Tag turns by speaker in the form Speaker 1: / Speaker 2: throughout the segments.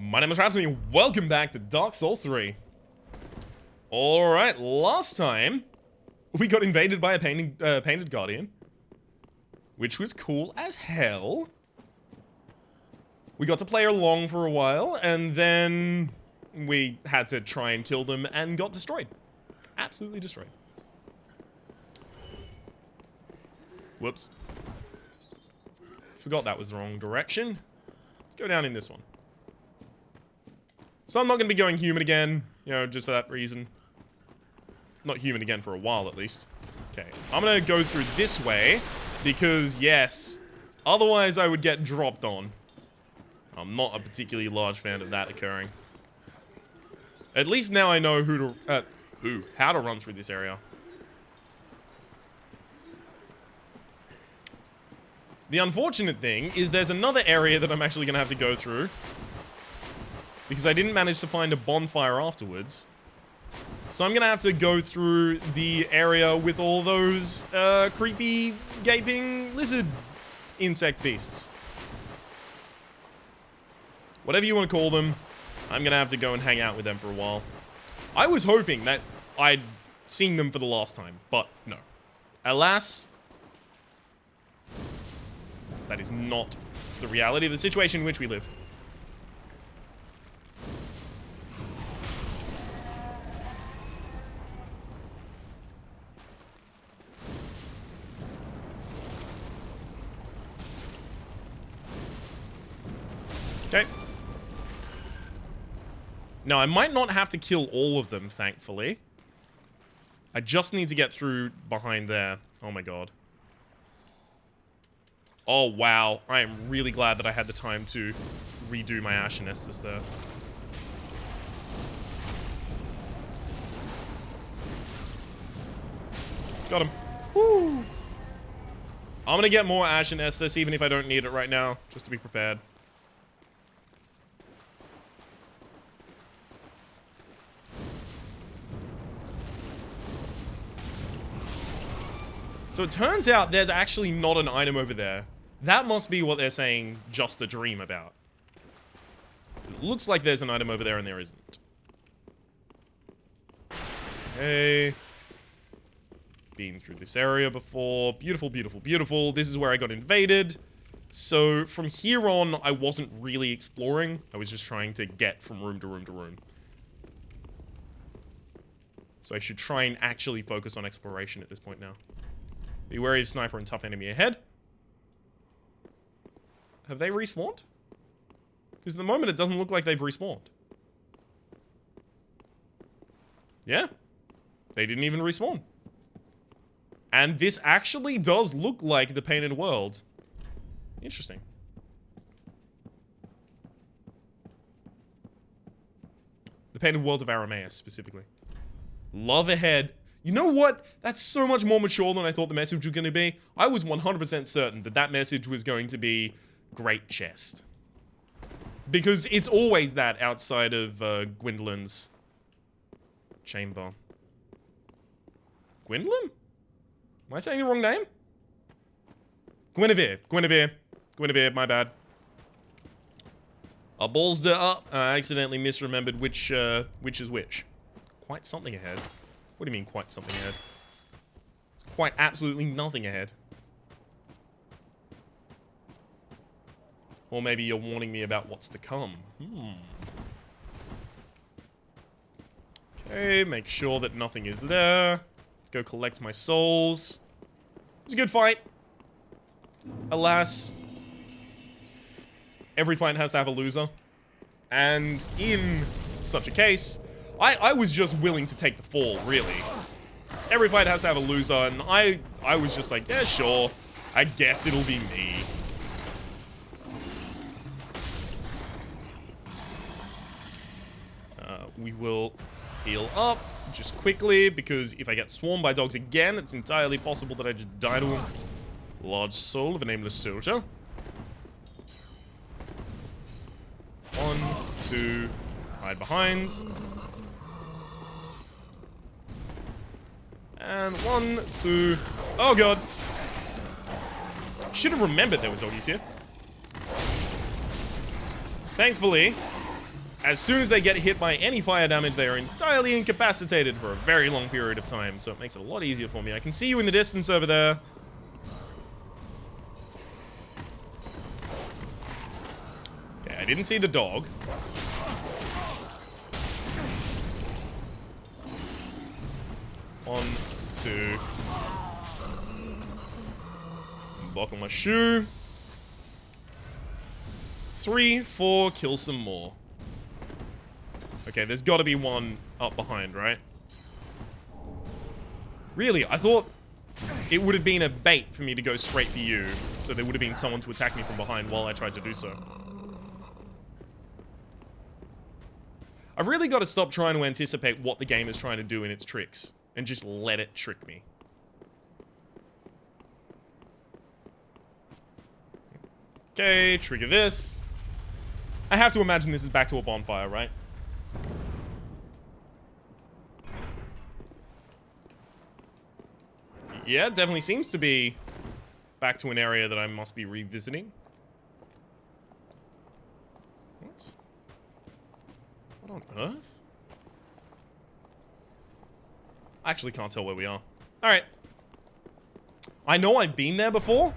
Speaker 1: My name is Rhapsody and welcome back to Dark Souls 3. Alright, last time we got invaded by a painted guardian, which was cool as hell. We got to play along for a while, and then we had to try and kill them and got destroyed. Absolutely destroyed. Whoops. Forgot that was the wrong direction. Let's go down in this one. So I'm not going to be going human again, you know, just for that reason. Not human again for a while, at least. Okay, I'm going to go through this way, because, yes, otherwise I would get dropped on. I'm not a particularly large fan of that occurring. At least now I know how to run through this area. The unfortunate thing is there's another area that I'm actually going to have to go through, because I didn't manage to find a bonfire afterwards. So I'm going to have to go through the area with all those creepy, gaping lizard insect beasts. Whatever you want to call them, I'm going to have to go and hang out with them for a while. I was hoping that I'd seen them for the last time, but no. Alas, that is not the reality of the situation in which we live. Okay. Now, I might not have to kill all of them, thankfully. I just need to get through behind there. Oh my god. Oh, wow. I am really glad that I had the time to redo my Ashen Estus there. Got him. Woo! I'm gonna get more Ashen Estus, even if I don't need it right now, just to be prepared. So it turns out there's actually not an item over there. That must be what they're saying, just a dream about. It looks like there's an item over there and there isn't. Okay. Been through this area before. Beautiful, beautiful, beautiful. This is where I got invaded. So from here on, I wasn't really exploring. I was just trying to get from room to room to room. So I should try and actually focus on exploration at this point now. Be wary of sniper and tough enemy ahead. Have they respawned? Because at the moment it doesn't look like they've respawned. Yeah. They didn't even respawn. And this actually does look like the Painted World. Interesting. The Painted World of Aramaeus, specifically. Love ahead. You know what? That's so much more mature than I thought the message was going to be. I was 100% certain that that message was going to be Great Chest. Because it's always that outside of Gwendolyn's chamber. Gwendolyn? Am I saying the wrong name? Guinevere. Guinevere. Guinevere, my bad. I ballsed it up. I accidentally misremembered which is which. Quite something ahead. What do you mean, quite something ahead? It's quite absolutely nothing ahead. Or maybe you're warning me about what's to come. Okay, make sure that nothing is there. Let's go collect my souls. It was a good fight. Alas, every fight has to have a loser. And in such a case, I was just willing to take the fall, really. Every fight has to have a loser, and I was just like, yeah, sure. I guess it'll be me. We will heal up just quickly, because if I get swarmed by dogs again, it's entirely possible that I just die to them. Large soul of a nameless soldier. 1, 2, hide behind. And 1, 2... Oh god! Should have remembered there were doggies here. Thankfully, as soon as they get hit by any fire damage, they are entirely incapacitated for a very long period of time, so it makes it a lot easier for me. I can see you in the distance over there. Okay, I didn't see the dog. One, two. Buckle my shoe. 3, 4, kill some more. Okay, there's got to be one up behind, right? Really? I thought it would have been a bait for me to go straight for you, so there would have been someone to attack me from behind while I tried to do so. I've really got to stop trying to anticipate what the game is trying to do in its tricks, and just let it trick me. Okay, trigger this. I have to imagine this is back to a bonfire, right? Yeah, it definitely seems to be back to an area that I must be revisiting. What? What on earth? I actually can't tell where we are. Alright. I know I've been there before,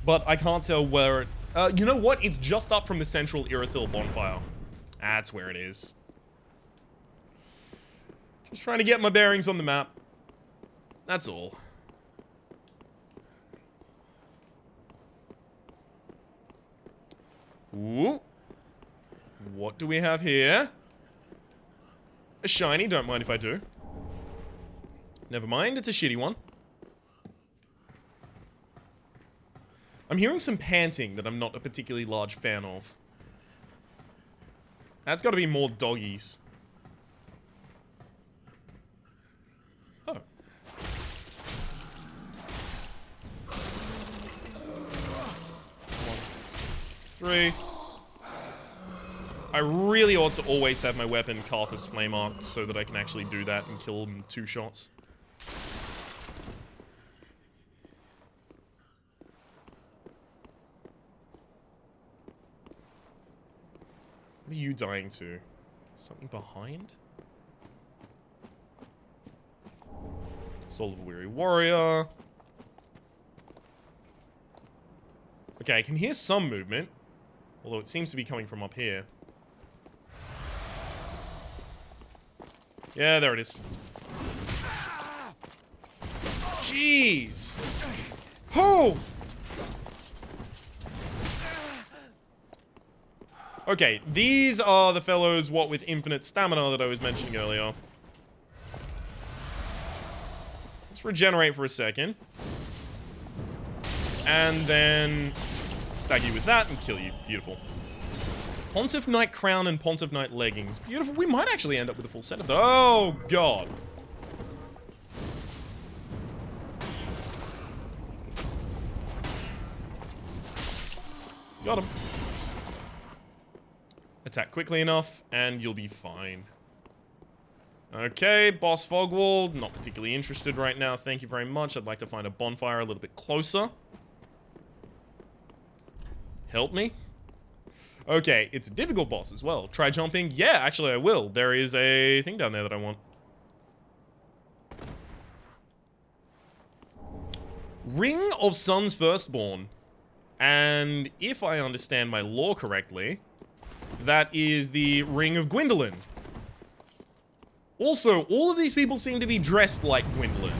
Speaker 1: but I can't tell where it... you know what? It's just up from the central Irithyll bonfire. That's where it is. Just trying to get my bearings on the map. That's all. Ooh. What do we have here? A shiny, don't mind if I do. Never mind, it's a shitty one. I'm hearing some panting that I'm not a particularly large fan of. That's gotta be more doggies. Oh. 3. I really ought to always have my weapon Karthus flame arced so that I can actually do that and kill him in 2 shots. What are you dying to? Something behind? Soul of a Weary Warrior. Okay, I can hear some movement. Although it seems to be coming from up here. Yeah, there it is. Jeez! Oh! Okay, these are the fellows, what, with infinite stamina that I was mentioning earlier. Let's regenerate for a second. And then stag you with that and kill you. Beautiful. Pontiff Knight Crown and Pontiff Knight Leggings. Beautiful. We might actually end up with a full set of those. Oh, God. Got him. Attack quickly enough, and you'll be fine. Okay, Boss Fogwall. Not particularly interested right now. Thank you very much. I'd like to find a bonfire a little bit closer. Help me. Okay, it's a difficult boss as well. Try jumping? Yeah, actually I will. There is a thing down there that I want. Ring of Sun's Firstborn. And if I understand my lore correctly, that is the Ring of Gwyndolin. Also, all of these people seem to be dressed like Gwyndolin.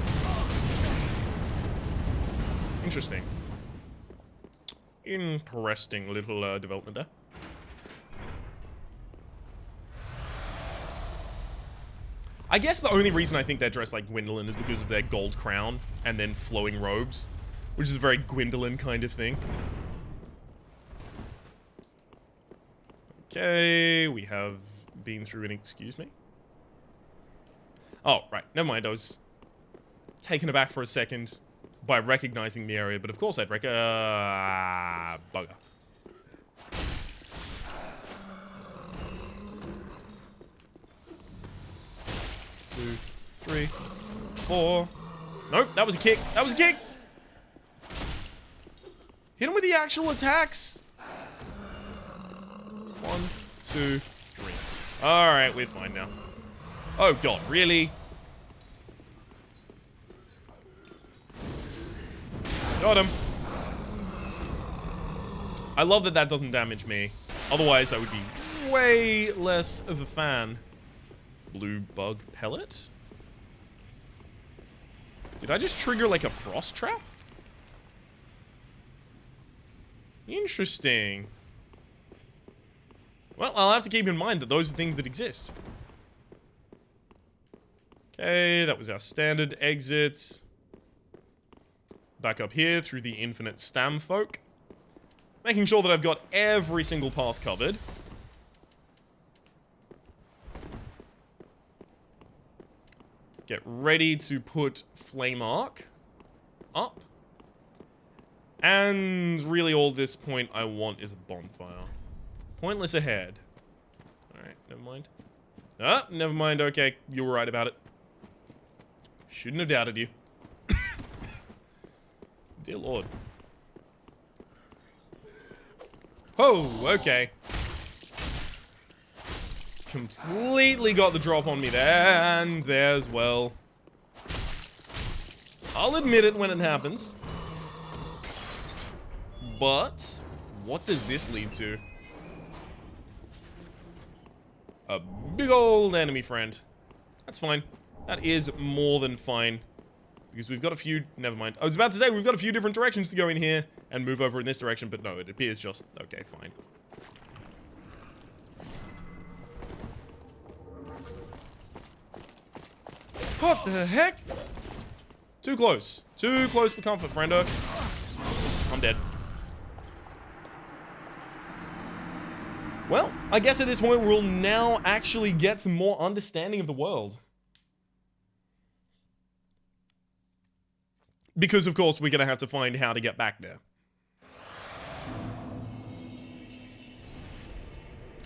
Speaker 1: Interesting. Interesting little development there. I guess the only reason I think they're dressed like Gwyndolin is because of their gold crown and then flowing robes, which is a very Gwyndolin kind of thing. Okay, we have been through an... Excuse me? Oh, right. Never mind. I was taken aback for a second by recognizing the area, but of course I'd bugger. 2, 3, 4. Nope, that was a kick. That was a kick! Hit him with the actual attacks! 1, 2, 3. Alright, we're fine now. Oh god, really? Got him. I love that that doesn't damage me. Otherwise, I would be way less of a fan. Blue bug pellet? Did I just trigger like a frost trap? Interesting. Well, I'll have to keep in mind that those are things that exist. Okay, that was our standard exit. Back up here through the infinite stam folk. Making sure that I've got every single path covered. Get ready to put Flame Arc up. And really all this point I want is a bonfire. Pointless ahead. Alright, never mind. Ah, never mind, okay, you were right about it. Shouldn't have doubted you. Dear Lord. Oh, okay. Completely got the drop on me there, and there as well. I'll admit it when it happens. But, what does this lead to? A big old enemy friend. That's fine. That is more than fine. Because we've got a few... Never mind. I was about to say, we've got a few different directions to go in here and move over in this direction, but no, it appears just... Okay, fine. What the heck? Too close. Too close for comfort, friendo. I'm dead. Well, I guess at this point we'll now actually get some more understanding of the world. Because, of course, we're going to have to find how to get back there.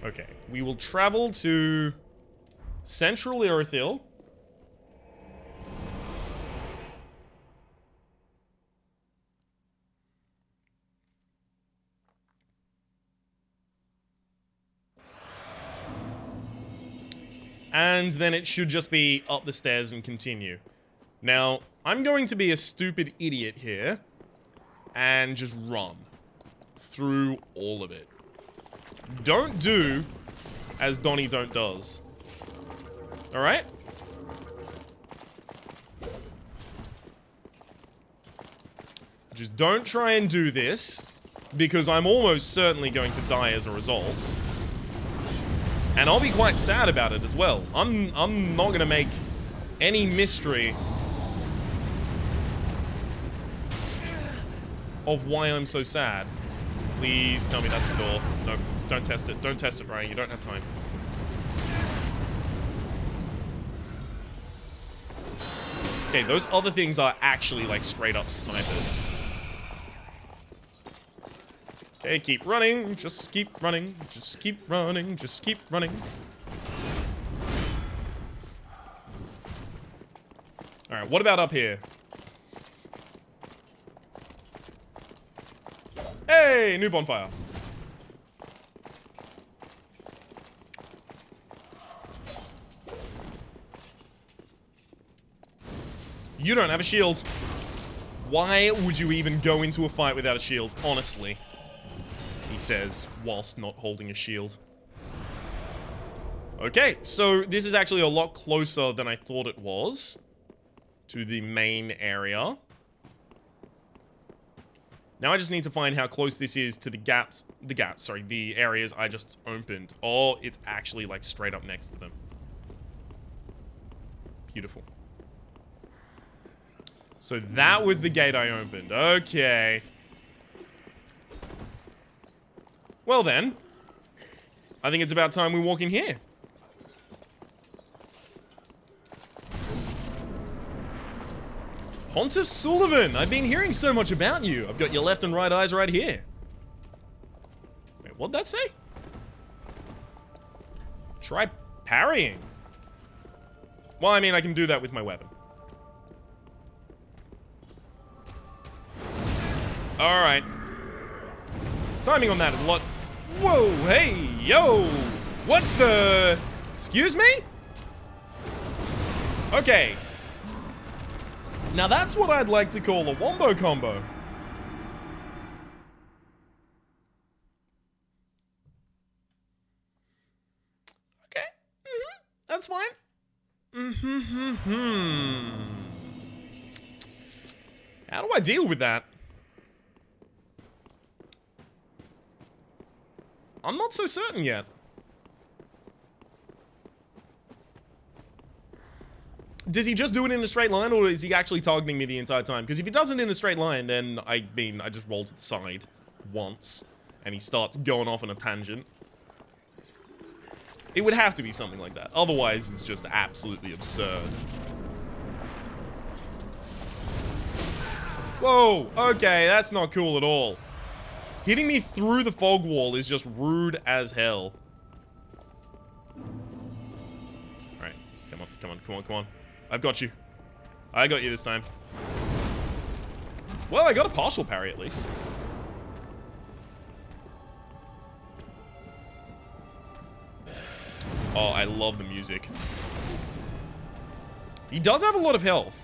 Speaker 1: Okay, we will travel to Central Irithyll. And then it should just be up the stairs and continue. Now, I'm going to be a stupid idiot here and just run through all of it. Don't do as Donnie Don't does. Alright? Just don't try and do this, because I'm almost certainly going to die as a result. And I'll be quite sad about it as well. I'm not gonna make any mystery of why I'm so sad. Please tell me that's the door. No, don't test it. Don't test it, Ryan. You don't have time. Okay, those other things are actually like straight up snipers. Okay, keep running, just keep running, just keep running, just keep running. Alright, what about up here? Hey, new bonfire. You don't have a shield. Why would you even go into a fight without a shield, honestly? He says, whilst not holding a shield. Okay, so this is actually a lot closer than I thought it was to the main area. Now I just need to find how close this is to the areas I just opened. Oh, it's actually like straight up next to them. Beautiful. So that was the gate I opened. Okay. Well then, I think it's about time we walk in here. Pontiff Sulyvahn, I've been hearing so much about you. I've got your left and right eyes right here. Wait, what'd that say? Try parrying. Well, I mean, I can do that with my weapon. Alright. Timing on that is a lot... Whoa, hey, yo! What the... Excuse me? Okay. Now that's what I'd like to call a wombo combo. Okay. That's fine. How do I deal with that? I'm not so certain yet. Does he just do it in a straight line, or is he actually targeting me the entire time? Because if he does it in a straight line, then I just roll to the side once, and he starts going off on a tangent. It would have to be something like that. Otherwise, it's just absolutely absurd. Whoa, okay, that's not cool at all. Hitting me through the fog wall is just rude as hell. Alright, come on, come on, come on, come on. I've got you. I got you this time. Well, I got a partial parry at least. Oh, I love the music. He does have a lot of health.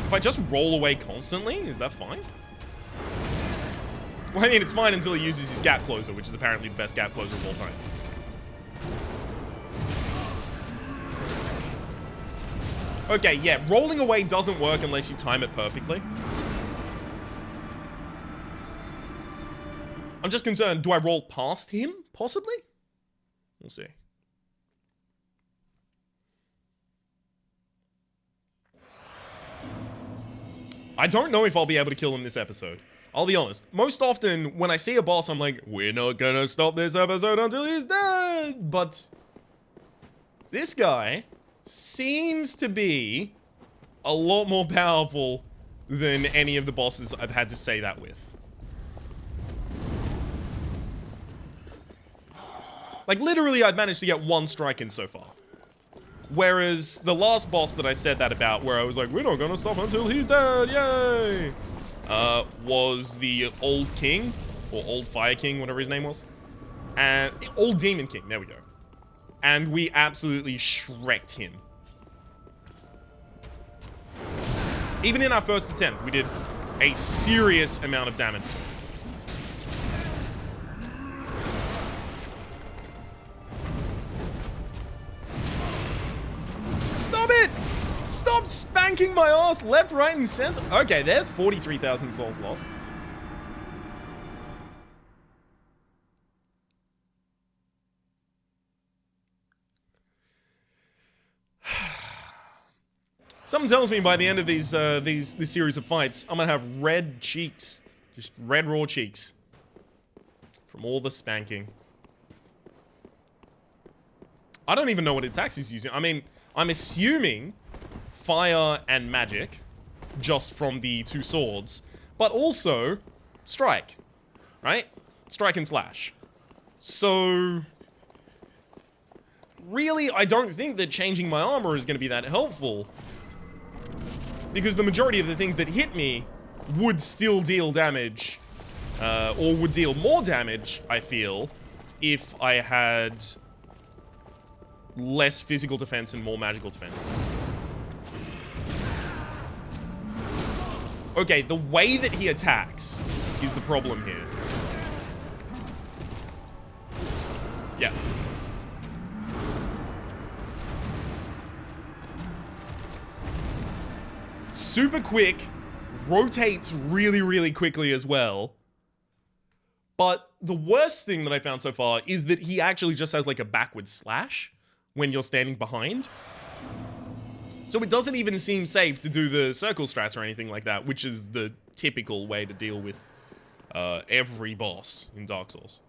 Speaker 1: If I just roll away constantly, is that fine? Well, I mean, it's fine until he uses his gap closer, which is apparently the best gap closer of all time. Okay, yeah, rolling away doesn't work unless you time it perfectly. I'm just concerned, do I roll past him, possibly? We'll see. I don't know if I'll be able to kill him this episode. I'll be honest. Most often, when I see a boss, I'm like, we're not gonna stop this episode until he's dead! But this guy seems to be a lot more powerful than any of the bosses I've had to say that with. Like, literally, I've managed to get one strike in so far. Whereas the last boss that I said that about, where I was like, we're not gonna stop until he's dead, yay! Was the Old King, or Old Fire King, whatever his name was. And, Old Demon King, there we go. And we absolutely shreked him. Even in our first attempt, we did a serious amount of damage. Stop it! Stop spanking my ass left, right, and center. Okay, there's 43,000 souls lost. Something tells me by the end of this series of fights, I'm gonna have red cheeks. Just red raw cheeks. From all the spanking. I don't even know what attacks he's using. I mean, I'm assuming fire and magic, just from the two swords, but also strike, right? Strike and slash. So, really, I don't think that changing my armor is going to be that helpful, because the majority of the things that hit me would still deal damage, or would deal more damage, I feel, if I had less physical defense and more magical defenses. Okay, the way that he attacks is the problem here. Yeah. Super quick, rotates really, really quickly as well. But the worst thing that I found so far is that he actually just has like a backward slash when you're standing behind. So it doesn't even seem safe to do the circle strats or anything like that, which is the typical way to deal with every boss in Dark Souls.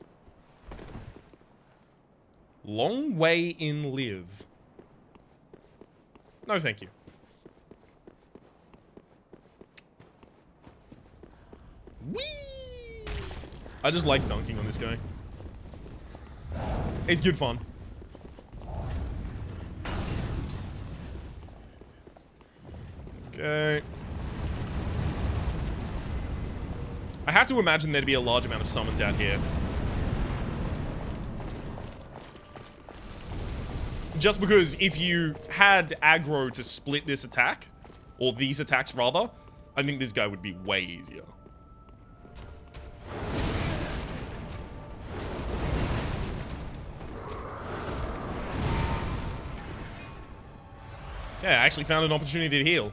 Speaker 1: Long way in live. No, thank you. Whee! I just like dunking on this guy. It's good fun. Okay. I have to imagine there'd be a large amount of summons out here. Just because if you had aggro to split this attack, or these attacks rather, I think this guy would be way easier. Yeah, I actually found an opportunity to heal.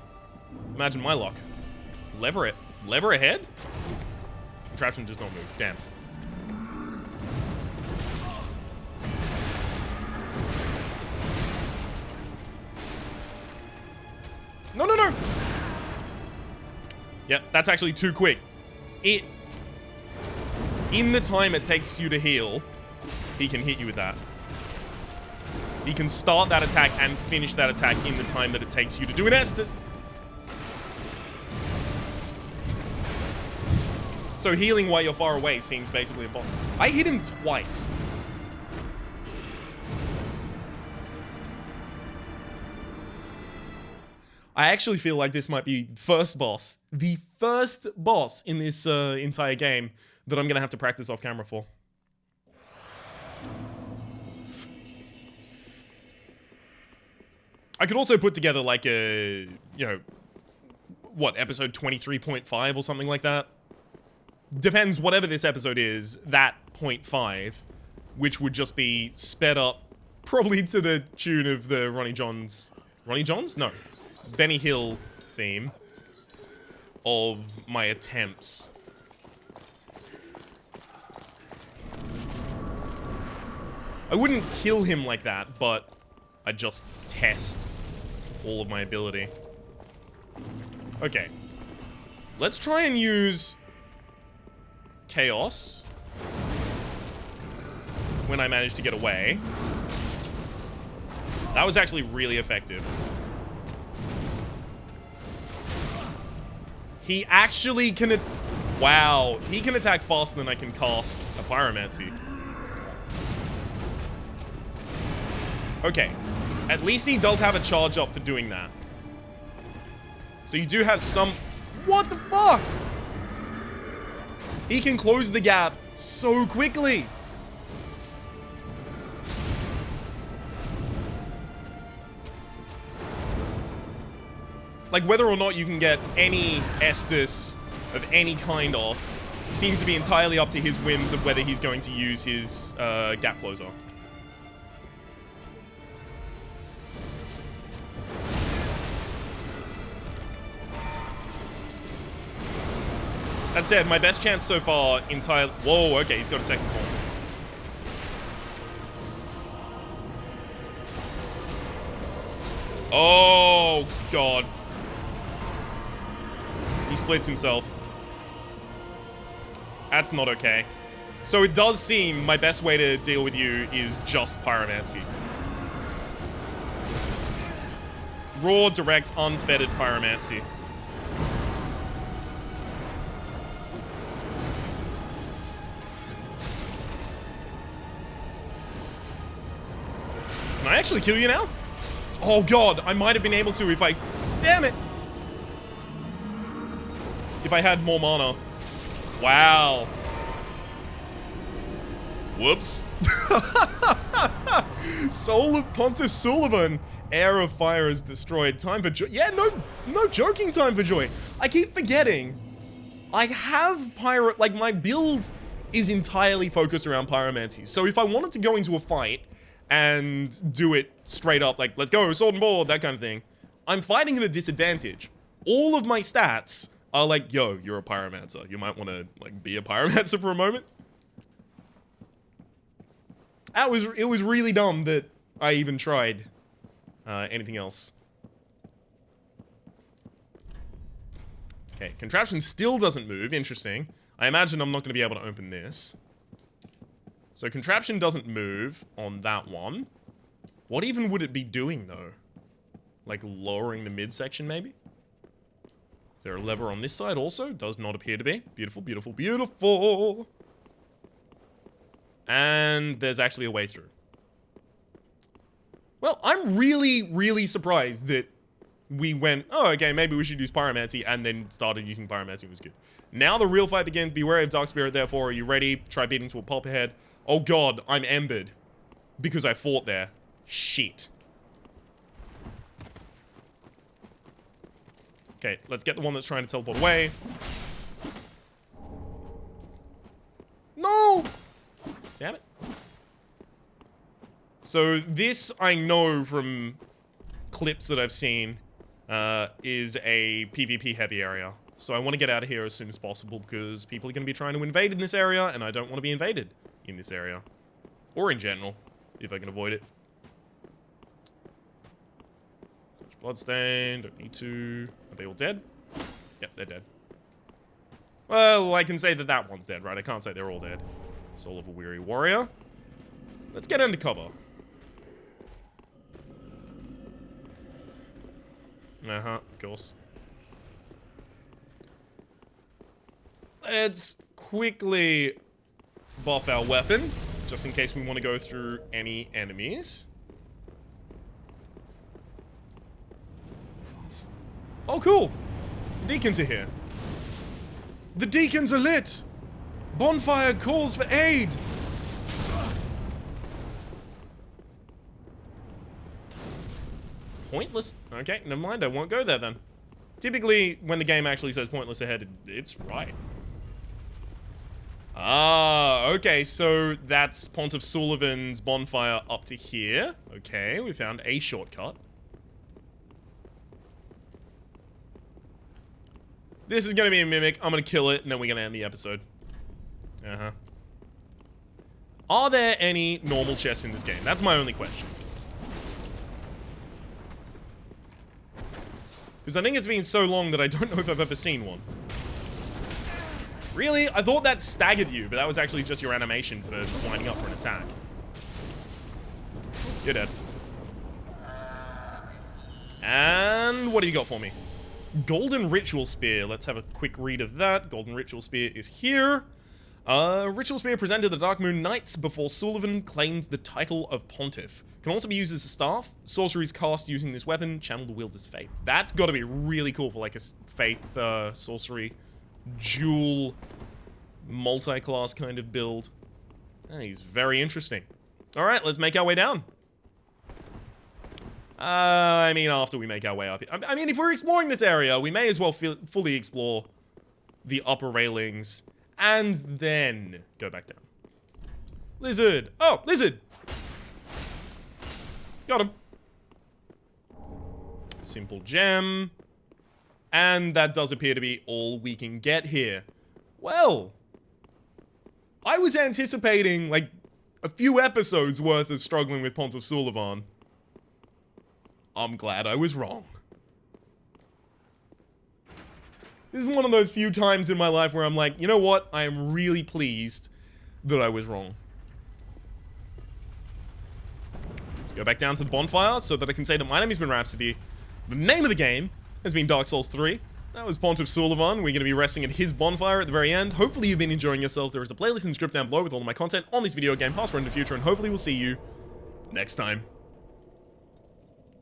Speaker 1: Imagine my luck. Lever it. Lever ahead? Contraption does not move. Damn. No, no, no! Yep, that's actually too quick. In the time it takes you to heal, he can hit you with that. He can start that attack and finish that attack in the time that it takes you to do an Estus. So healing while you're far away seems basically impossible. I hit him twice. I actually feel like this might be the first boss in this entire game that I'm going to have to practice off camera for. I could also put together like a, you know, what, episode 23.5 or something like that? Depends, whatever this episode is, that 0.5, which would just be sped up, probably to the tune of the Ronnie Johns? No. Benny Hill theme of my attempts. I wouldn't kill him like that, but I'd just test all of my ability. Okay. Let's try and use Chaos when I manage to get away. That was actually really effective. He actually can... Wow. He can attack faster than I can cast a Pyromancy. Okay. At least he does have a charge up for doing that. So you do have some... What the fuck? He can close the gap so quickly. Like, whether or not you can get any Estus of any kind off seems to be entirely up to his whims of whether he's going to use his gap closer. That said, my best chance so far entirely... Whoa, okay, he's got a second form. Oh, God. He splits himself. That's not okay. So it does seem my best way to deal with you is just Pyromancy. Raw, direct, unfettered Pyromancy. Can I actually kill you now? Oh god, I might have been able to if I... Damn it! If I had more mana. Wow. Whoops. Soul of Pontiff Sulyvahn. Air of Fire is destroyed. Time for joy. Yeah, no joking, time for joy. I keep forgetting. I have pyro... Like, my build is entirely focused around pyromancy. So if I wanted to go into a fight and do it straight up, like, let's go, sword and board, that kind of thing, I'm fighting at a disadvantage. All of my stats are like, yo, you're a pyromancer. You might want to, like, be a pyromancer for a moment. It was really dumb that I even tried anything else. Okay, contraption still doesn't move. Interesting. I imagine I'm not going to be able to open this. So contraption doesn't move on that one. What even would it be doing, though? Like lowering the midsection, maybe? Is there a lever on this side also? Does not appear to be. Beautiful, beautiful, beautiful. And there's actually a way through. Well, I'm really, really surprised that we went, oh, okay, maybe we should use pyromancy, and then started using pyromancy. It was good. Now the real fight begins. Be wary of Dark Spirit, therefore. Are you ready? Try beating to a pulp ahead. Oh god, I'm embered. Because I fought there. Shit. Okay, let's get the one that's trying to teleport away. No! Damn it. So this, I know from clips that I've seen, is a PvP heavy area. So I want to get out of here as soon as possible because people are going to be trying to invade in this area, and I don't want to be invaded in this area. Or in general, if I can avoid it. Touch bloodstain, don't need to. Are they all dead? Yep, they're dead. Well, I can say that that one's dead, right? I can't say they're all dead. Soul of a Weary Warrior. Let's get into cover. Of course. Let's quickly buff our weapon, just in case we want to go through any enemies. Oh, cool! The deacons are here. The deacons are lit! Bonfire calls for aid! Pointless? Okay, never mind, I won't go there then. Typically, when the game actually says pointless ahead, it's right. Ah, okay, so that's Pontiff Sulyvahn's bonfire up to here. Okay, we found a shortcut. This is gonna be a mimic. I'm gonna kill it, and then we're gonna end the episode. Are there any normal chests in this game? That's my only question. Because I think it's been so long that I don't know if I've ever seen one. Really? I thought that staggered you, but that was actually just your animation for lining up for an attack. You're dead. And what do you got for me? Golden Ritual Spear. Let's have a quick read of that. Golden Ritual Spear is here. Ritual Spear presented to the Dark Moon Knights before Sulyvahn claimed the title of Pontiff. Can also be used as a staff. Sorceries cast using this weapon channel the wielder's faith. That's got to be really cool for like a faith sorcery dual multi-class kind of build. He's very interesting. All right, let's make our way down. I mean, after we make our way up here. I mean, if we're exploring this area, we may as well fully explore the upper railings and then go back down. Lizard. Oh, lizard. Got him. Simple gem. And that does appear to be all we can get here. Well, I was anticipating like a few episodes worth of struggling with Pontiff Sulyvahn. I'm glad I was wrong. This is one of those few times in my life where I'm like, you know what? I am really pleased that I was wrong. Let's go back down to the bonfire so that I can say that my name has been Rhapsody. The name of the game has been Dark Souls 3. That was Pontiff Sulyvahn. We're going to be resting at his bonfire at the very end. Hopefully you've been enjoying yourselves. There is a playlist in the script down below with all of my content on this video game, past, present, and future, and hopefully we'll see you next time.